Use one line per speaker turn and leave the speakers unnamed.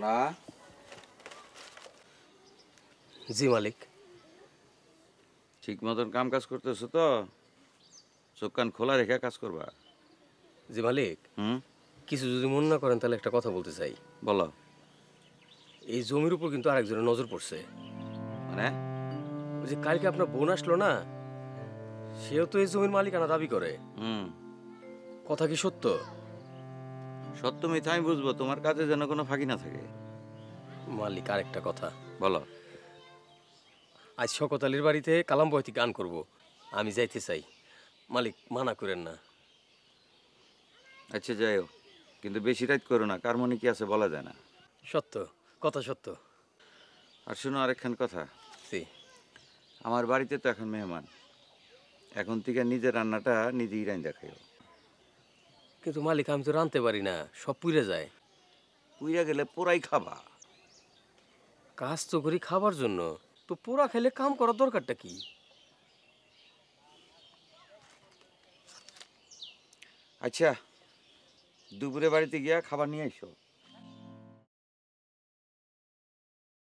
না
জি মালিক।
ঠিক মতন কাম কাজ করতেছো তো? চোখ কান খোলা রেখে কাজ করবা।
জি মালিক, কিছু যদি মনে না করেন তাহলে একটা কথা বলতে চাই।
বলো।
এই জমির উপর কিন্তু আরেকজনের নজর পড়ছে।
মানে?
ওই যে কালকে আপনার বোন আসলো না, সেও তো এই জমির মালিকানা দাবি করে। কথা কি সত্য?
সত্য মিথ্যা আমি বুঝবো, তোমার কাজে যেন কোনো ফাঁকি না থাকে।
মালিক আরেকটা কথা।
বলো।
আজ শওকত আলীর বাড়িতে কালাম বয়তি গান করব, আমি যাইতে চাই। মালিক মানা করেন না।
আচ্ছা যাইও, কিন্তু বেশি রাত করো না, কার মনে কি আছে বলা যায় না।
সত্য কথা, সত্য।
আর শুনো আরেকখান কথা।
জি।
আমার বাড়িতে তো এখন মেহমান, এখন থেকে নিজের রান্নাটা নিজেই রান্না খাইও।
কিন্তু মালিক আমি তো রাঁধতে পারি না, সব পুড়ে যায়।
পুইরা গেলে পোড়াই খাবা।
কাজ তো করি খাবার জন্য, তো পোড়া খেলে কাম করার দরকারটা কি?
আচ্ছা, দুপুরে বাড়িতে গিয়া খাবার নিয়ে আইসো।